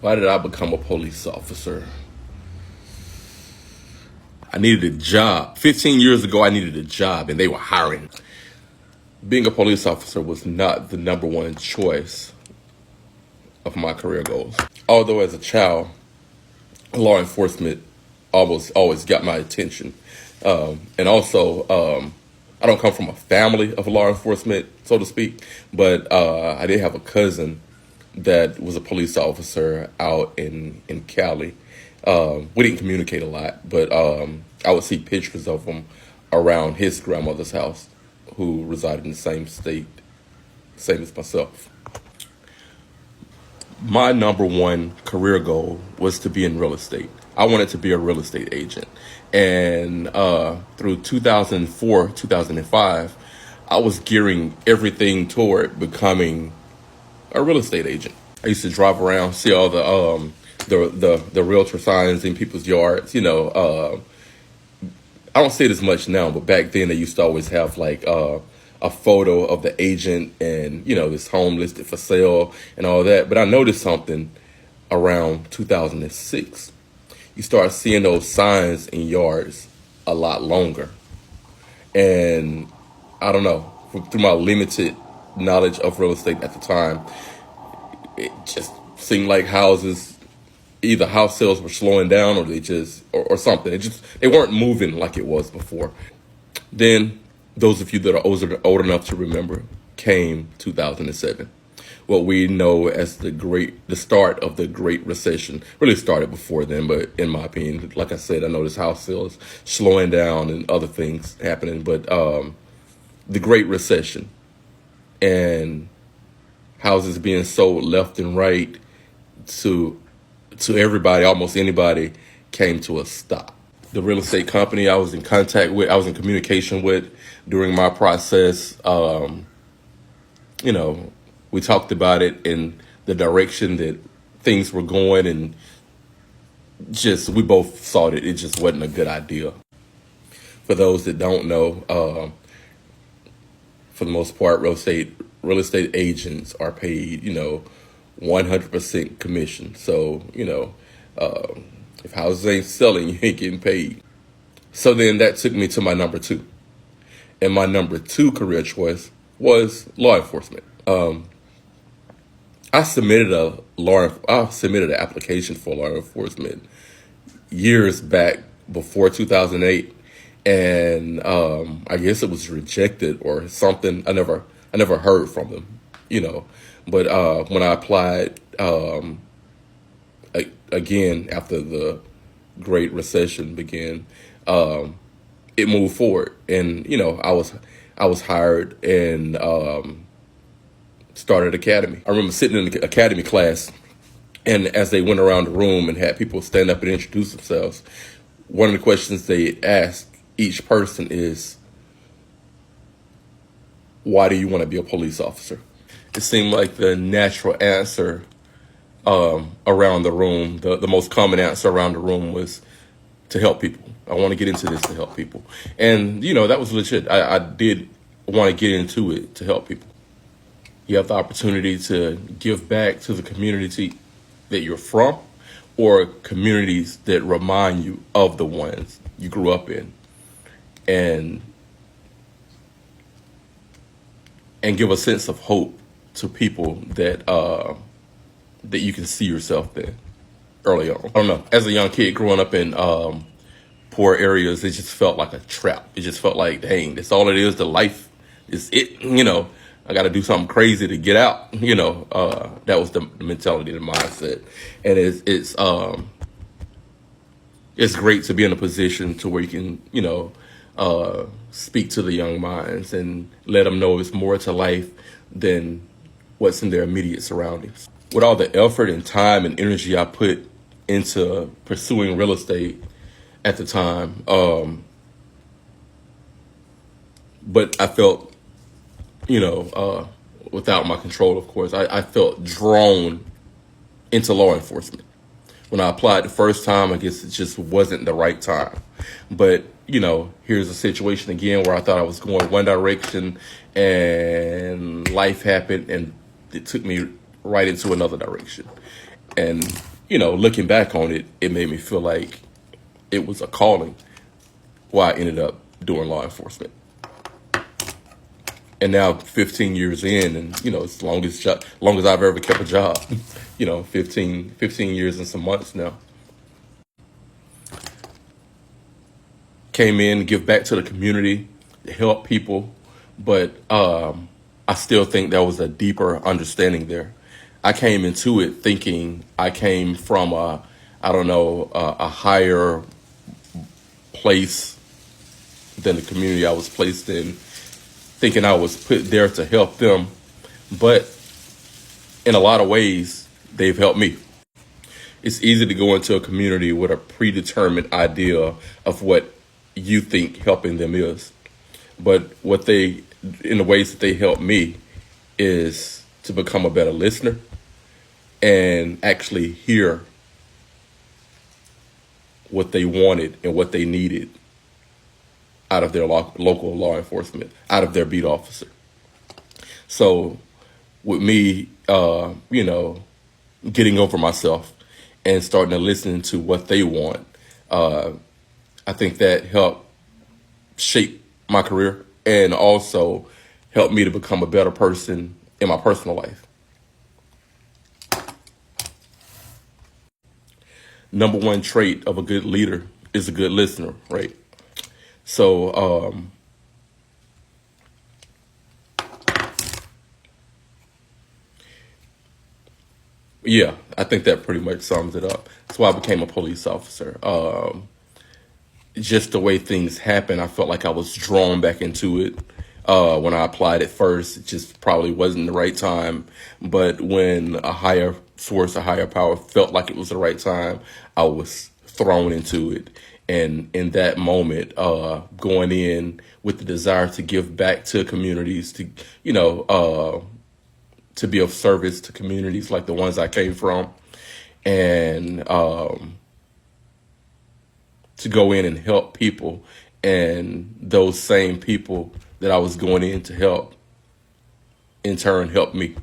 Why did I become a police officer? I needed a job. 15 years ago, I needed a job and they were hiring. Being a police officer was not the number one choice of my career goals. Although as a child, law enforcement always got my attention. And also, I don't come from a family of law enforcement, so to speak, but I did have a cousin that was a police officer out in Cali. We didn't communicate a lot, but I would see pictures of him around his grandmother's house, who resided in the same state, same as myself. My number one career goal was to be in real estate. I wanted to be a real estate agent. And through 2004, 2005, I was gearing everything toward becoming a real estate agent. I used to drive around, see all the realtor signs in people's yards. I don't see it as much now, but back then they used to always have like a photo of the agent and this home listed for sale and all that. But I noticed something around 2006. You start seeing those signs in yards a lot longer, and I don't know, through my limited knowledge of real estate at the time, it just seemed like either house sales were slowing down or or something. They weren't moving like it was before. Then those of you that are old enough to remember, came 2007. What we know as the start of the Great Recession. Really started before then, but in my opinion, like I said, I noticed house sales slowing down and other things happening. But the Great Recession and houses being sold left and right to everybody, almost anybody, came to a stop. The real estate company I was in communication with during my process, we talked about it in the direction that things were going, and we both saw that it just wasn't a good idea. For those that don't know, for the most part, real estate agents are paid, 100% commission. So, if houses ain't selling, you ain't getting paid. So then that took me to my number two. And my number two career choice was law enforcement. I submitted an application for law enforcement years back before 2008, and I guess it was rejected or something. I never heard from them, But when I applied again after the Great Recession began, it moved forward, and I was hired and started academy. I remember sitting in the academy class, and as they went around the room and had people stand up and introduce themselves, one of the questions they asked each person is, why do you want to be a police officer? It seemed like the natural answer around the room, the most common answer around the room was to help people. I want to get into this to help people. And, that was legit. I did want to get into it to help people. You have the opportunity to give back to the community that you're from, or communities that remind you of the ones you grew up in, and give a sense of hope to people that you can see yourself in early on. I don't know. As a young kid growing up in poor areas, it just felt like a trap. It just felt like, dang, that's all it is. The life is it. I got to do something crazy to get out. That was the mentality, the mindset, and it's great to be in a position to where you can, speak to the young minds and let them know it's more to life than what's in their immediate surroundings. With all the effort and time and energy I put into pursuing real estate at the time, but I felt, without my control, of course, I felt drawn into law enforcement. When I applied the first time, I guess it just wasn't the right time. But, here's a situation again where I thought I was going one direction and life happened and it took me right into another direction. And, looking back on it, it made me feel like it was a calling why I ended up doing law enforcement. And now 15 years in, and, it's long as I've ever kept a job, 15 years and some months now. Came in, give back to the community, help people, but I still think there was a deeper understanding there. I came into it thinking I came from a higher place than the community I was placed in, thinking I was put there to help them. But in a lot of ways, they've helped me. It's easy to go into a community with a predetermined idea of what you think helping them is. But in the ways that they help me, is to become a better listener and actually hear what they wanted and what they needed out of their local law enforcement, out of their beat officer. So with me, getting over myself and starting to listen to what they want, I think that helped shape my career and also helped me to become a better person in my personal life. Number one trait of a good leader is a good listener, right? So, yeah, I think that pretty much sums it up. That's why I became a police officer. Just the way things happen, I felt like I was drawn back into it. When I applied at first, it just probably wasn't the right time. But when a higher force, a higher power felt like it was the right time, I was thrown into it. And in that moment, going in with the desire to give back to communities, to be of service to communities like the ones I came from, and to go in and help people, and those same people that I was going in to help, in turn, helped me.